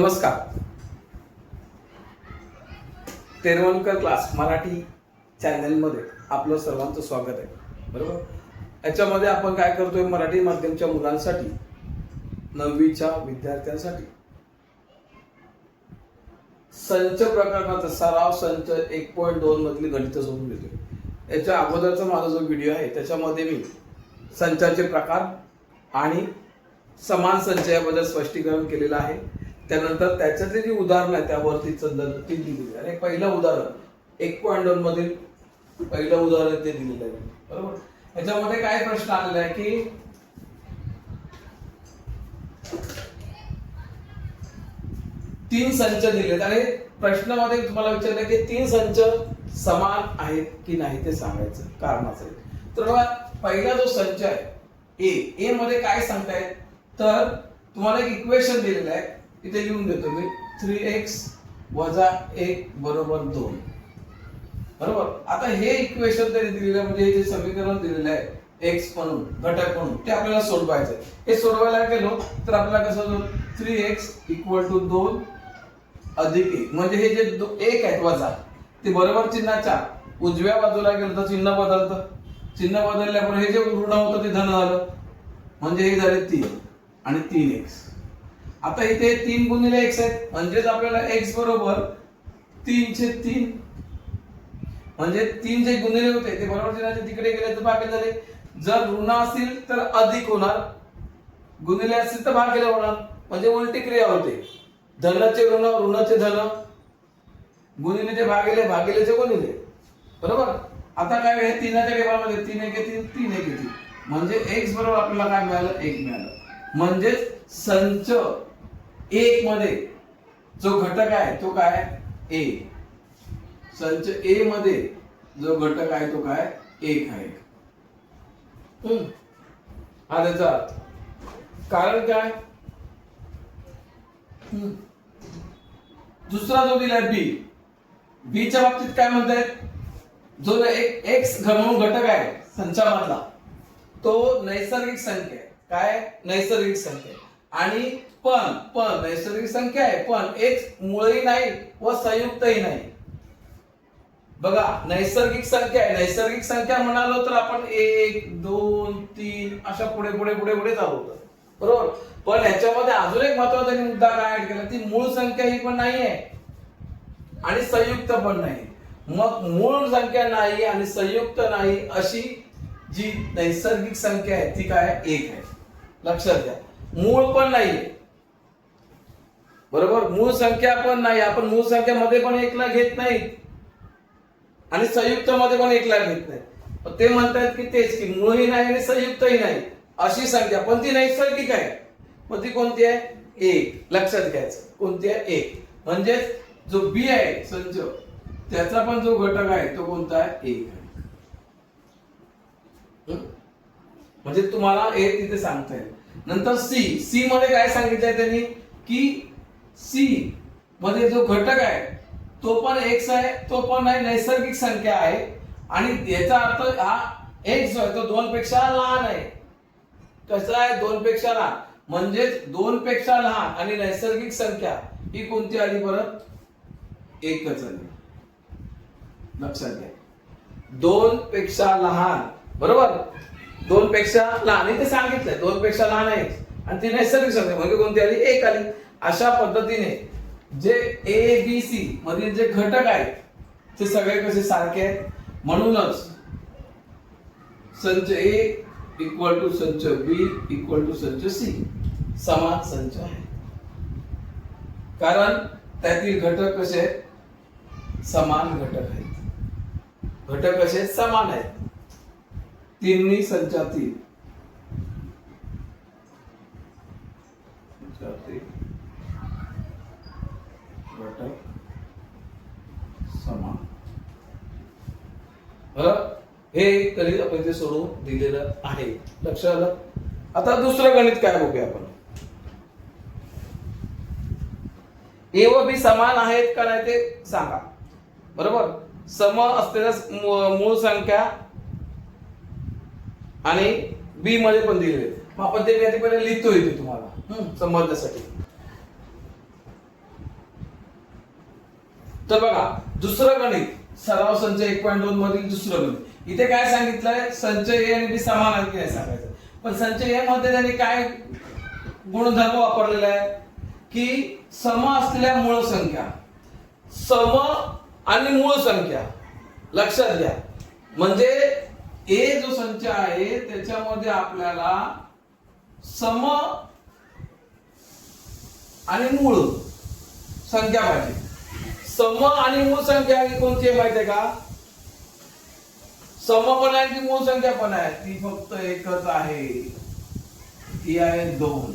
नमस्कार. तेरवणकर क्लास मराठी चॅनलमध्ये आपलं सर्वांचं स्वागत आहे. बरोबर, याच्यामध्ये आपण काय करतोय, मराठी माध्यमच्या मुलांसाठी, 9वीच्या विद्यार्थ्यांसाठी संच प्रकरणाचा सराव संच 1.2 मधली गणित सोडून देतोय. याच्या अगोदरचा माझा जो व्हिडिओ आहे त्याच्यामध्ये मी संचाचे प्रकार आणि समान संच याबद्दल स्पष्टीकरण केलेलं आहे. त्यानंतर त्याच्यातली जी उदाहरण आहे त्यावरती ती दिलेली आहे. पहिलं उदाहरण 1.2 मधील पहिलं उदाहरण ते दिलेलं आहे. बरोबर, याच्यामध्ये काय प्रश्न आलेला आहे की तीन संच दिलेत आणि प्रश्नामध्ये तुम्हाला विचारलं की तीन संच समान आहेत की नाही ते सांगायचं कारणाचं आहे. तर बघा, पहिला जो संच आहे ए मध्ये काय सांगतायत, तर तुम्हाला एक इक्वेशन दिलेलं आहे, इथे लिहून देतो मी. 3x - 1 बरोबर 2. बरोबर, आता हे इक्वेशन तरी दिलेलं म्हणजे हे जे समीकरण दिलेलं आहे x म्हणून घटक म्हणून ते आपल्याला सोडवायचं आहे. हे सोडवायला गेलो तर आपल्याला कसं होतं, 3x = 2 अधिक 1 म्हणजे हे जे 1 आहे वजा ते बरोबर चिन्हाच्या उजव्या बाजूला गेलं तर चिन्ह बदलतं. चिन्ह बदलल्यामुळे हे जे ऋण होतं ते धन झालं म्हणजे हे झाले 3 आणि 3x. आता इथे 3 गुणिले x आहेत म्हणजेच आपल्याला x बरोबर 3/3 म्हणजे 3 जे गुणिले होते ते बरोबर चिन्हाच्या तिकडे गेले तर भागिले झाले. जर ऋण असेल तर अधिक होणार, गुणिले असेल तर भागिले होणार म्हणजे उलटी क्रिया होते. धनाचे ऋण, ऋणाचे धन, गुणिलेचे भागिले, भागिलेचे गुणिले. बरोबर, आता काय आहे, 3च्या टेबलमध्ये 3 1 3 3 1 3 म्हणजे x बरोबर आपल्याला काय मिळालं, 1 मिळालं. म्हणजे संच 1 मध्ये जो घटक आहे तो काय, a. संच a मध्ये जो घटक आहे तो काय, 1 आहे. हा त्याचा अर्थ. कारण काय, दुसरा जो दिलाय बी च्या बाबतीत काय म्हणतायत, जो एक x म्हणून घटक आहे संचामधला तो नैसर्गिक संख्या आहे. काय, नैसर्गिक संख्या आहे. आणि पण नैसर्गिक संख्या आहे पण x मूळही नाही व संयुक्तही नाही. बघा, नैसर्गिक संख्या आहे. नैसर्गिक संख्या म्हणालो तर आपण 1 2 3 अशा पुढे पुढे पुढे पुढे जाऊ. बरोबर, पण ह्याच्यामध्ये अजून एक महत्त्वाचा मुद्दा काय ऍड केला, ती मूळ संख्या ही पण नाही आहे आणि संयुक्त पण नाही. मग मूळ संख्या नाही आणि संयुक्त नाही अशी जी नैसर्गिक संख्या आहे ती काय, 1 आहे. लक्षात घ्या, मूळ पण नाही. बरोबर, मूळ संख्या पण नाही. आपण मूळ संख्या मध्ये पण 1 ला घेत नाही आणि संयुक्त मध्ये पण 1 ला घेत नाही. ते म्हणतात की तेच की मूळही नाही आणि संयुक्तही नाही अशी संख्या, पण ती नैसर्गिक आहे. मग ती कोणती आहे, 1. लक्षात घ्यायचं, कोणती आहे, 1. म्हणजे जो बी आहे संच त्याचा पण जो घटक आहे तो कोणता आहे, 1 आहे. म्हणजे तुम्हाला हे तिथे सांगता येईल. नंतर सी मध्ये काय सांगितलंय त्यांनी की सी मध्ये जो घटक आहे तो पण x आहे, तो पण आहे नैसर्गिक संख्या आहे. आणि याचा अर्थ हा x जो आहे तो 2 पेक्षा लहान आहे. कसा आहे, 2 पेक्षा लहान म्हणजे 2 पेक्षा लहान आणि नैसर्गिक संख्या ही कोणती आली, परत 1च आली. लक्षात घ्या, 2 पेक्षा लहान. बरोबर, 2 पेक्षा लहान इथे सांगितलंय, 2 पेक्षा लहान आहे आणि ती नैसर्गिक संख्या म्हणजे कोणती आली, 1 आली. अशा पद्धतीने जे ए बी सी मधील जे घटक आहेत ते सगळे कसे सारखे आहेत. म्हणूनच संच ए = संच बी = संच सी समान संच आहे. कारण त्यातील घटक कसे आहेत, समान घटक आहेत. घटक कसे समान आहेत तिन्ही संचातील. घटक समान. हे गणित आपण इथे सोडून दिलेलं आहे. लक्षात आलं. आता दुसरं गणित काय बघूया आपण. ए व बी समान आहेत का नाही ते सांगा. बरोबर, सम असलेल्या मूळ संख्या आणि बी मध्ये पण दिलेले. मग आपण ते पहिले लिहितो इथे तुम्हाला समजण्यासाठी. तर बघा दुसरं गणित सराव संच 1.2 मधील दुसरं गणित. इथे काय सांगितलंय, संच ए आणि बी समान आहेत की नाही सांगायचं. पण संच ए मध्ये त्यांनी काय गुणधर्म वापरलेला आहे की सम असलेल्या मूळ संख्या, सम आणि मूळ संख्या लक्षात घ्या. म्हणजे ए जो संच आहे त्याच्यामध्ये आपल्याला सम आणि मूळ संख्या पाहिजे. सम आणि मूळ संख्या ही कोणती आहे माहिती आहे का? सम पण आहे की मूळ संख्या पण आहे, ती फक्त एकच आहे, ती आहे 2.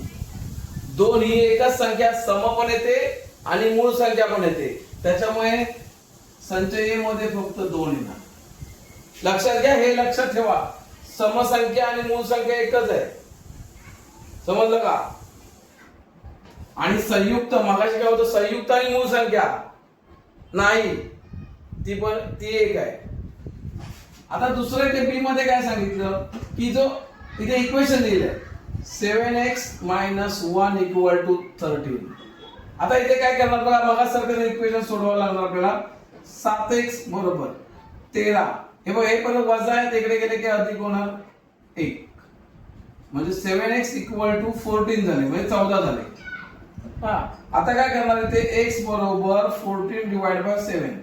2 ही एकच संख्या, सम पण येते आणि मूळ संख्या पण येते. त्याच्यामुळे संच ए मध्ये फक्त 2 येणार. लक्षात घ्या, हे लक्षात ठेवा. समसंख्या आणि मूळ संख्या एकच आहे, समजलं का? आणि संयुक्त मगाशी काय होतं, संयुक्त आणि मूळ संख्या नाही, ती एक आहे. आता दुसरं ते बी मध्ये काय सांगितलं की जो इथे इक्वेशन दिलंय 7x - 1 = 13. आता इथे काय करणार बघा, मगासारखं इक्वेशन सोडवावं लागणार आपल्याला. 7x बरोबर 13, हे बघ, हे परत वजा आहे, तिकडे गेले की अधिक होणार 1, म्हणजे 7x = 14 झाले, म्हणजे 14 झाले. आता काय करणार आहे ते x बरोबर 14/7,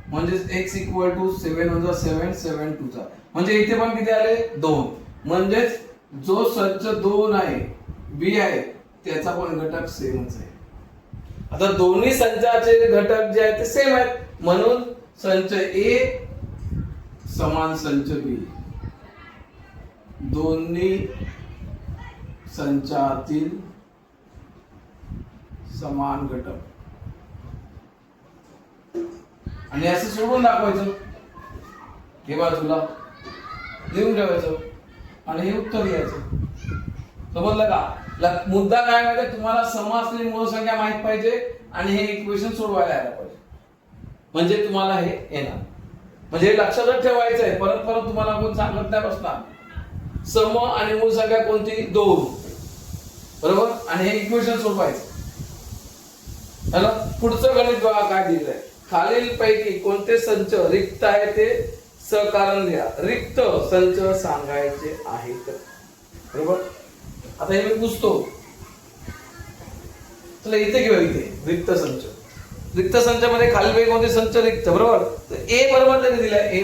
म्हणजे x = 7 × 7 7 2 म्हणजे इथे पण किती आले 2. म्हणजे जो संच 2 आहे बी आहे त्याचा पण घटक सेमच आहे. आता दोन्ही संचाचे घटक जे आहेत ते सेम आहेत, म्हणून संच ए समान संच बी. दोन्ही संचातील समान घटक, आणि असं सोडून दाखवायचं, हे बाजूला लिहून ठेवायचं आणि हे उत्तर लिहायचं. समजलं का? मुद्दा काय माहिती, तुम्हाला सम असलेली मूळ संख्या माहित पाहिजे आणि हे इक्वेशन सोडवायला यायला पाहिजे, म्हणजे तुम्हाला हे येणार. म्हणजे हे लक्षातच ठेवायचं आहे, परत परत तुम्हाला कोण सांगत नाही बसणार. सम आणि मूळ संख्या कोणती 2, बरोबर, आणि हे इक्वेशन सोडवायचं. चला पुढचं गणित बघा काय दिलंय. खालील पैकी कोणते संच रिक्त आहे ते सकारण लिहा. रिक्त संच सांगायचे आहेत, बरोबर. आता हे मी पुसतो, चला इथे घेऊया. इथे रिक्त संच, रिक्त संचामध्ये खालीलपैकी कोणते संच रिक्त, बरोबर. तर ए बरोबर त्यांनी दिलाय, ए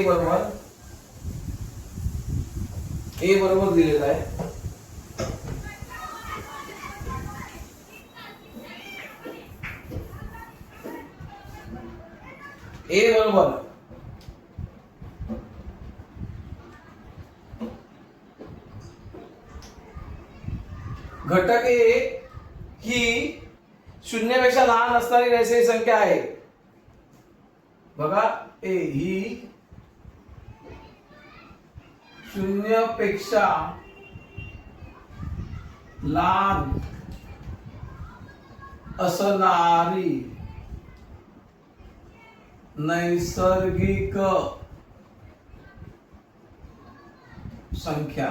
बरोबर दिलेला आहे. ए बरोबर घटक ए ही शून्यापेक्षा लहान असणारी नैसर्गिक संख्या आहे. बघा, ए ही शून्यापेक्षा लहान असणारी नैसर्गिक संख्या.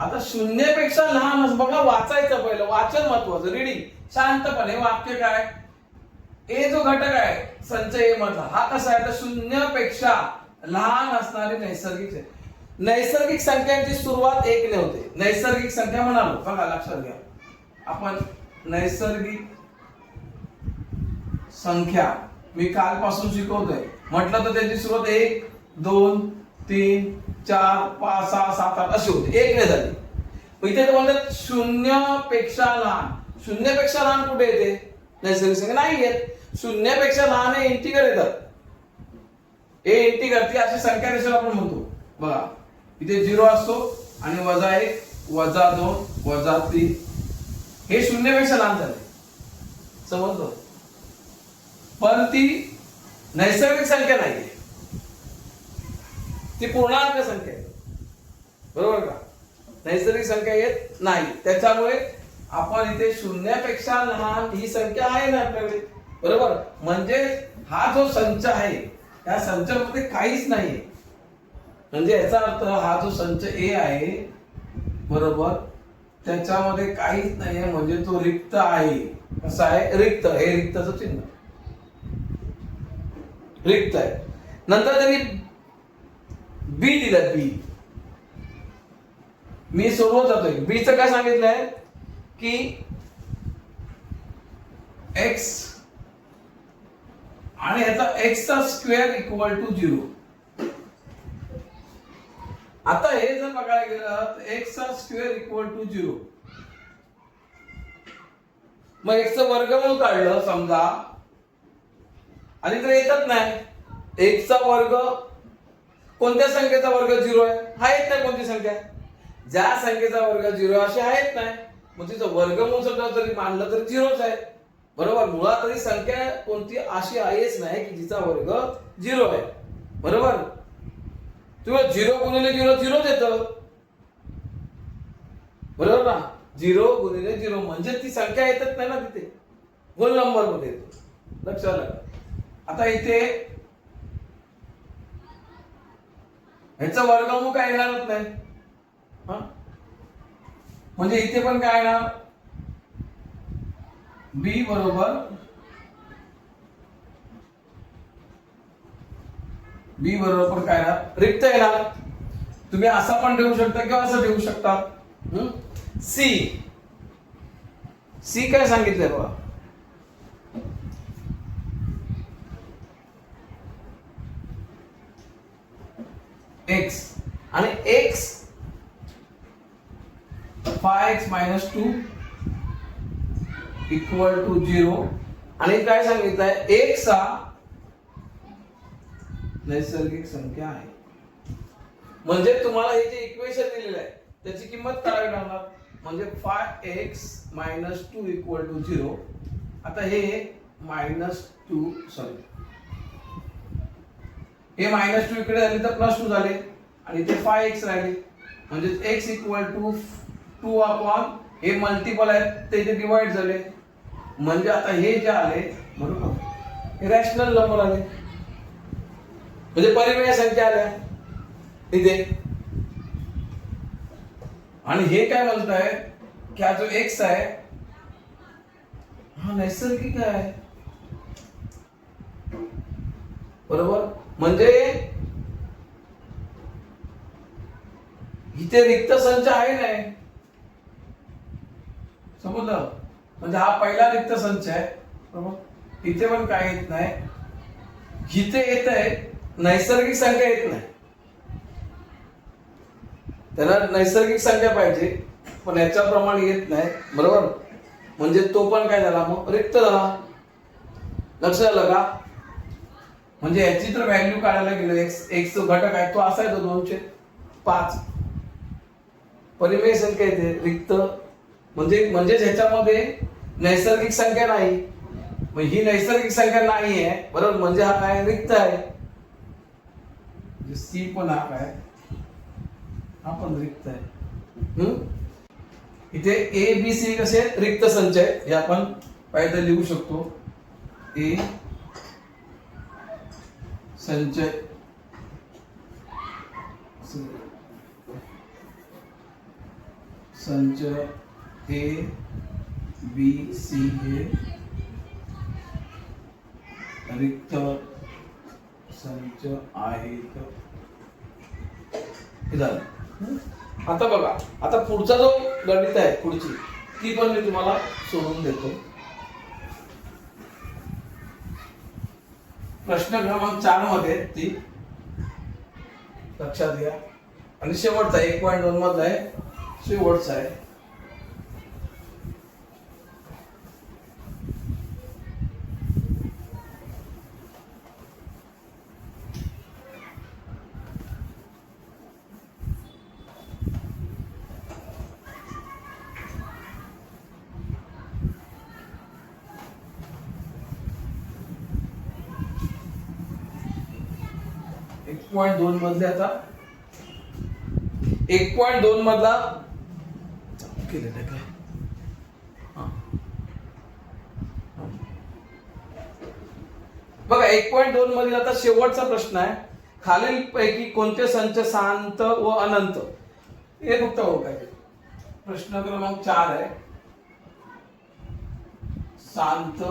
आता शून्यापेक्षा लहान, बघा वाचायचं, पहिलं वाचन महत्वाचं, रीडिंग. शांतपणे वाक्य काय, ए जो घटक आहे संच ए मधला हा कसा आहे, तर शून्यापेक्षा लहान असणारी नैसर्गिक संख्यांची सुरुवात 1 ने होते. नैसर्गिक संख्या म्हणालो, बघा लक्षात घ्या, आपण नैसर्गिक संख्या मी कालपासून शिकवतोय, म्हटलं तर त्याची सुरुवात 1 2 3 4 5 6 7 8 अशी होते, 1 ने झाली. इथे तर म्हणतात शून्यापेक्षा लहान. शून्यापेक्षा लहान कुठे येते, नैसर्गिक संख्या नाही येत. शून्यापेक्षा लहान हे इंटिगर येतात, हे इंटिगर, ती अशी संख्या रेषा आपण म्हणतो. बघा इथे 0 असतो आणि -1 -2 -3, हे शून्यापेक्षा लहान झाले, समजलं. पण ती नैसर्गिक संख्या नाहीये, ती पूर्णांक संख्या आहे, बरोबर का. नैसर्गिक संख्या येत नाही, त्याच्यामुळे आपण इथे शून्यापेक्षा लहान ही संख्या आहे ना आपल्याकडे, बरोबर. म्हणजे हा जो संच आहे त्या संचामध्ये काहीच नाहीये, म्हणजे याचा अर्थ हा जो संच ए आहे, बरोबर, त्याच्यामध्ये काहीच नाहीये, म्हणजे तो रिक्त आहे. कसा आहे, रिक्त, हे रिक्तचं चिन्ह. रिक्त आहे. नंतर त्यांनी बी दिलं, बी मी सोडवत जातोय. बी चं काय सांगितलंय की एक्स आणि याचा एक्स चा स्क्वेअर इक्वल टू 0. आता हे जर बघायला गेलं तर एक्स चा स्क्वेअर इक्वल टू 0. मग एक्स चं वर्गमूळ काढलं समजा आणि तर येतच नाही. एक्स चा वर्ग कोणत्या संख्येचा वर्ग 0 आहे? हा येत नाही. कोणती संख्या? ज्या संख्येचा वर्ग 0 अशी आहेत नाही. मग तिचं वर्गमूळ सुद्धा जरी मानलं तर 0च आहे. बरोबर. मुळात तरी संख्या कोणती अशी आहेच नाही की जिचा वर्ग 0 आहे. बरोबर. तुला 0 गुणिले 0 0च येतं. बरोबर ना. 0 गुणिले 0 म्हणजे ती संख्या येतच नाही ना तिथे. होल नंबर मध्ये येतो. लक्षात आलं. आता इथे ह्याचा वर्गमूळ काय येणारच नाही. म्हणजे इथे पण काय येणार? बी बरोबर पण काय येणार? रिक्त येणार. तुम्ही असा पण ठेवू शकता किंवा असं ठेवू शकता. सी काय सांगितलंय बघा. एक्स आणि एक्स 5x - 2 इक्वल टू 0 आणि काय सांगितलंय? एक्स हा नैसर्गिक संख्या आहे. म्हणजे तुम्हाला हे जे इक्वेशन दिलेलं आहे त्याची किंमत काढावी लागणार. म्हणजे 5x - 2 इक्वल टू 0. आता हे -2 सॉरी हे -2 इकडे झाले तर +2 झाले आणि ते 5x राहिले. म्हणजे x इक्वल टू 2 अपॉन हे मल्टिपल आहेत ते इथे डिवाइड झाले. म्हणजे आता हे जे आले बरोबर हे रॅशनल नंबर आले. म्हणजे परिमेय संख्या आल्या इथे. आणि हे काय म्हणताय की हा जो x आहे हा नैसर्गिक आहे. बरोबर. म्हणजे इथे रिक्त संच आहे नाही. समजलं. म्हणजे हा पहिला रिक्त संच आहे. बरोबर. इथे पण काय येत नाही. इथे येत आहे नैसर्गिक संख्या येत नाही. त्याला नैसर्गिक संख्या पाहिजे पण याच्याप्रमाणे येत नाही. बरोबर. म्हणजे तो पण काय झाला? मग रिक्त झाला. लक्षात आलं का? म्हणजे याची तर व्हॅल्यू काढायला गेलं एक्स जो घटक आहे तो असा आहे 2/5. परिमेय संख्या येते रिक्त. म्हणजे ह्याच्यामध्ये नैसर्गिक संख्या नाही. मग ही नैसर्गिक संख्या नाही आहे. बरोबर. म्हणजे हा काय? रिक्त आहे. सी पण हा काय? हा पण रिक्त आहे. इथे ए बी सी कसे रिक्त संच आहेत हे आपण पाहिजे लिहू शकतो. ए संच ए बी सी हे रिक्त संच आहेत. हे झालं. आता बघा. आता पुढचा जो गणित आहे पुढची ती पण मी तुम्हाला सोडून देतो. प्रश्न क्रमांक 4 मध्ये ती लक्षात घ्या. आणि शेवटचा 1.2 मधला आहे. शेवटचा आहे. पॉइंट 2 मधले आता 1.2 मधला केलेलं काय? बघा 1.2 मधील आता शेवटचा प्रश्न आहे. खालील पैकी कोणते संच शांत व अनंत? हे फक्त ओळखायचे. प्रश्न क्रमांक 4 आहे. शांत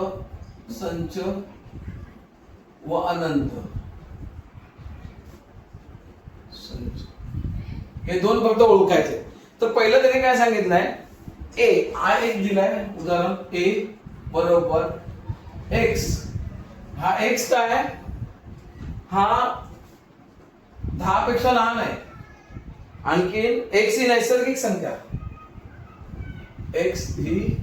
संच व अनंत संच, हे दोन फक्त ओळखायचे. तर पहिलं त्याने काय सांगितलंय, ए हा एक दिलाय, उदाहरण ए बरोबर एक्स. हा एक्स काय आहे, हा 10 पेक्षा लहान आहे. आणखीन एक्स ही नैसर्गिक संख्या, एक्स ही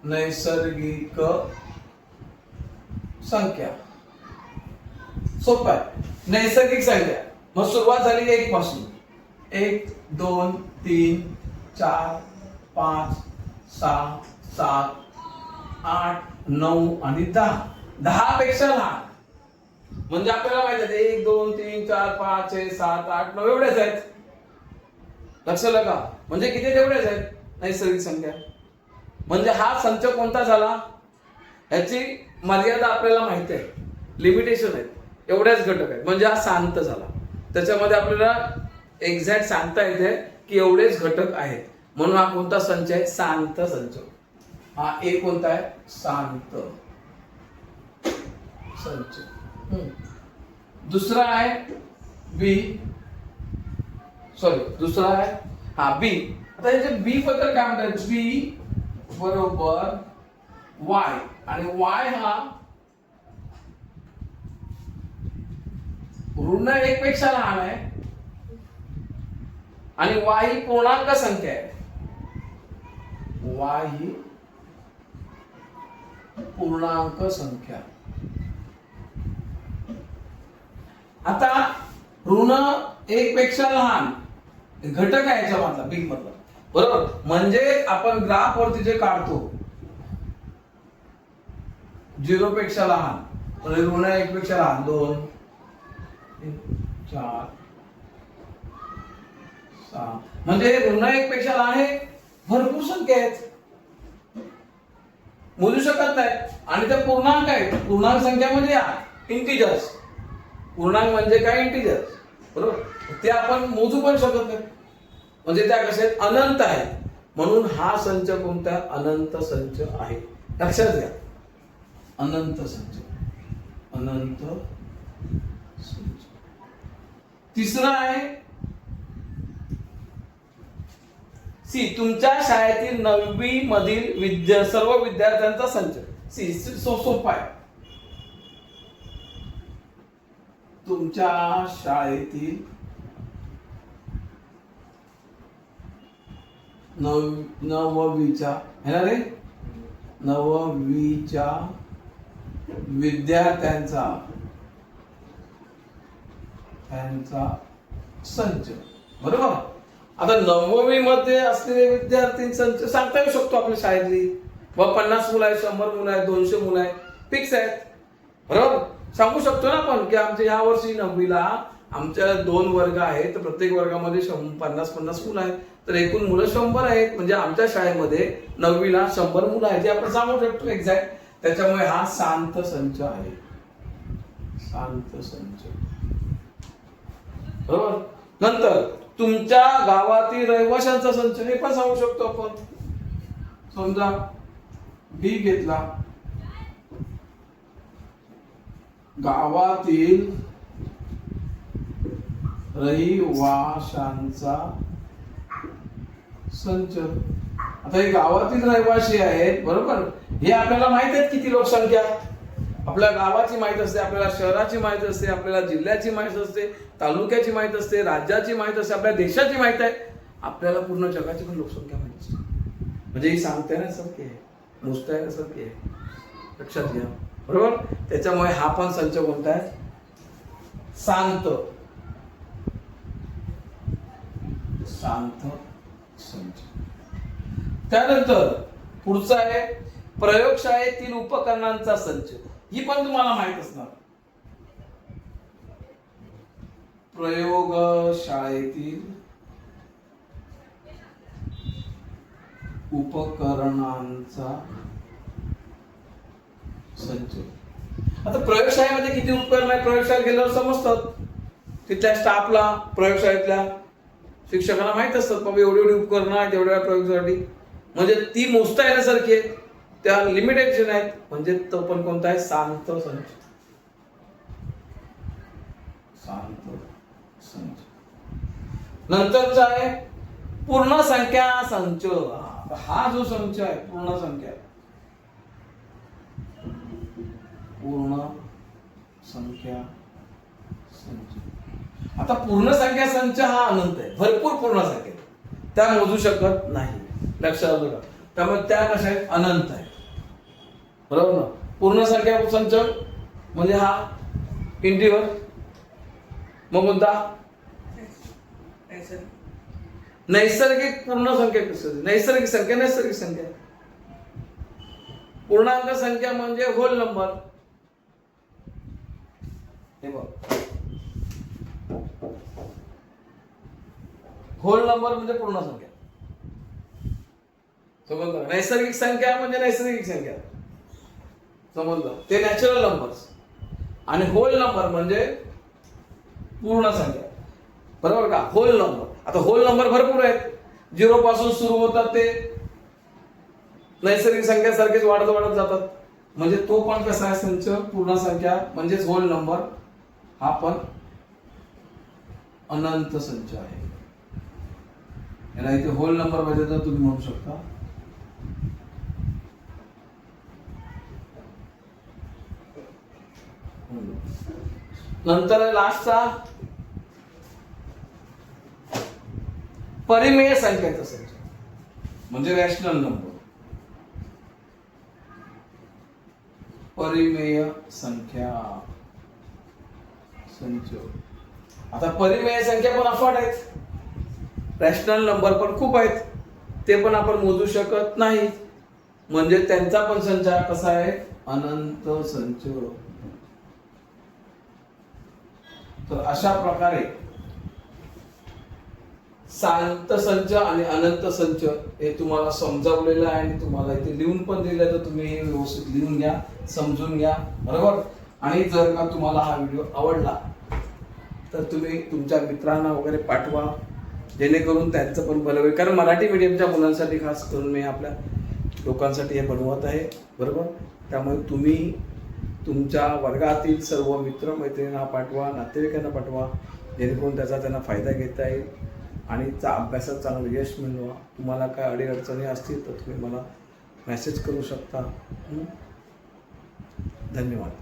नैसर्गिक संख्या. सोपं आहे, नैसर्गिक संख्या. मग सुरुवात झाली 1 पासून. 1 2 3 4 5 6 7 8 9 आणि 10. 10 पेक्षा लहान म्हणजे आपल्याला माहित आहे 1 2 3 4 5 6 7 8 9 एवढेच आहेत. लक्षात लगा, म्हणजे किती तेवढेच आहेत नैसर्गिक संख्या. म्हणजे हा संच कोणता झाला, ह्याची मर्यादा आपल्याला माहिती आहे, लिमिटेशन आहे, एवढ्याच घटक आहेत. म्हणजे हा शांत झाला. त्याच्यामध्ये आपल्याला एक्झॅक्ट सांगता येते की एवढेच घटक आहेत, म्हणून हा कोणता संच आहे, शांत संच. हा ए कोणता आहे, शांत संच. दुसरा आहे बी, सॉरी दुसरा आहे हा बी. आता याचे बी बद्दल काय म्हणतात, बी बरोबर वाय, आणि वाय हा ऋण 1 पेक्षा लहान आहे आणि वाय ही पूर्णांक संख्या आहे. वाय ही पूर्णांक संख्या. आता ऋण 1 पेक्षा लहान घटक आहे याच्यामधला, बी मधला, बरोबर. म्हणजे आपण ग्राफ वरती जे काढतो 0 पेक्षा लहान, म्हणजे ऋण 1 पेक्षा लहान 2 4 6, म्हणजे ऋण 1 पेक्षा लहान हे भरपूर संख्या आहेत, मोजू शकत नाही. आणि ते पूर्णांक आहेत. पूर्णांक संख्या म्हणजे इंटिजर्स. पूर्णांक म्हणजे काय, इंटिजर्स, बरोबर. ते आपण मोजू पण शकत नाही, म्हणजे त्या कशा आहेत, अनंत आहेत. म्हणून हा संच कोणता, अनंत संच आहे. लक्षात घ्या, अनंत संच, अनंत संच. तिसरा आहे सी, तुमच्या शाळेतील 9वी मधील सर्व विद्यार्थ्यांचा संच. सी सोपा आहे. तुमच्या शाळेतील 9वीच्या है ना रे, 9वीच्या विद्यार्थ्यांचा संच, बरोबर. आता 9वी मध्ये असलेले विद्यार्थी संच सांगता येऊ शकतो आपल्या शाळेतली. 50 मुलं आहेत, 100 मुलं आहेत, 200 मुलं आहेत, फिक्स आहेत, बरोबर. सांगू शकतो ना आपण की आमच्या ह्या वर्षी 9वीला आमच्या 2 वर्ग आहेत, तर प्रत्येक वर्गामध्ये 50-50 मुलं आहेत, तर एकूण मुलं 100 आहेत. म्हणजे आमच्या शाळेमध्ये 9वीला 100 मुलं आहेत, जे आपण सांगू शकतो एक्झॅक्ट. त्याच्यामुळे हा शांत संच आहे, शांत संच, बरोबर. नंतर तुमच्या गावातील रहिवाशांचा संच, हे पण सांगू शकतो आपण. समजा बी घेतला, गावातील रहिवाशांचा संच. आता हे गावातील रहिवासी आहेत, बरोबर. हे आपल्याला माहित आहेत किती लोकसंख्या. आपल्या गावाची माहित असते, आपल्याला शहराची माहित असते, आपल्याला जिल्ह्याची माहित असते, तालुक्याची माहित असते, राज्याची माहित असते, आपल्या देशाची माहित आहे, आपल्याला पूर्ण जगाची पण लोकसंख्या माहित असते. म्हणजे ही सांगता येण्यासारखी आहे, मोजता येण्यासारखी आहे. लक्षात घ्या, बरोबर. त्याच्यामुळे हा पण संच कोणता आहे, शांत, शांत संच. त्यानंतर पुढचा आहे प्रयोगशाळेतील उपकरणांचा संच. ही पण तुम्हाला माहित असणार. प्रयोगशाळेतील उपकरणांचा संच. आता प्रयोगशाळेमध्ये किती उपकरण आहे, प्रयोगशाळेत गेल्यावर समजतात. तिथल्या स्टाफला, प्रयोगशाळेतल्या शिक्षकांना माहित असतात बाबा एवढी एवढी उपकरणं आहेत एवढ्या प्रयोगसाठी. म्हणजे ती मोजता येण्यासारखी आहे. त्या लिमिटेशन आहेत, म्हणजे तो पण कोणता आहे, शांत संच. शांत संच. नंतरचा आहे पूर्ण संख्या संच. हा जो संच आहे पूर्ण संख्या, पूर्ण संख्या संच. आता पूर्ण संख्या संच हा अनंत आहे, भरपूर पूर्ण संख्या त्या मोजू शकत नाही, लक्षात आलं का? त्यामुळे त्या कशा आहेत, अनंत आहे, बरोबर ना. पूर्ण संख्या संच म्हणजे हा इंटिग्रल. मग कोणता, नैसर्गिक पूर्ण संख्या. कसं नैसर्गिक संख्या, नैसर्गिक संख्या. पूर्णांक संख्या म्हणजे होल नंबर. हे बघ, होल नंबर म्हणजे पूर्ण संख्या. समजलं. नैसर्गिक संख्या म्हणजे नैसर्गिक संख्या, समजलं, ते नॅचरल नंबर्स. आणि होल नंबर म्हणजे पूर्ण संख्या, बरोबर का. होल नंबर, आता होल नंबर भरपूर आहेत, 0 पासून सुरू होतात, ते नैसर्गिक संख्या सारखेच वाढत वाढत जातात. म्हणजे तो पण कसा आहे, संच पूर्ण संख्या म्हणजेच होल नंबर. हा पण अनंत संच आहे. याला इथे होल नंबर मध्ये तर तुम्ही म्हणू शकता. नंतर लास्टचा परिमेय संख्येचा संच म्हणजे रॅशनल नंबर. परिमेय संख्या संच. आता परिमेय संख्या पण अफाट आहेत, रॅशनल नंबर पण खूप आहेत, ते पण आपण मोजू शकत नाही, म्हणजे त्यांचा पण संच कसा आहे, अनंत संच. तर अशा प्रकारे शांत संच आणि अनंत संच हे तुम्हाला समजावलेलं आहे आणि तुम्हाला इथे लिहून पण दिलं, तर तुम्ही हे व्यवस्थित लिहून घ्या, समजून घ्या, बरोबर. आणि जर का तुम्हाला हा व्हिडिओ आवडला तर तुम्ही तुमच्या मित्रांना वगैरे पाठवा, जेणेकरून त्यांचं पण भलं होईल. कारण मराठी मीडियमच्या मुलांसाठी खास करून मी आपल्या लोकांसाठी हे बनवत आहे, बरोबर. त्यामुळे तुम्ही तुमच्या वर्गातील सर्व मित्र मैत्रिणींना पाठवा, नातेवाईकांना पाठवा, जेणेकरून त्याचा त्यांना फायदा घेता येईल आणि अभ्यासात चांगलं यश मिळवा. तुम्हाला काय अडीअडचणी असतील तर तुम्ही मला मेसेज करू शकता. धन्यवाद.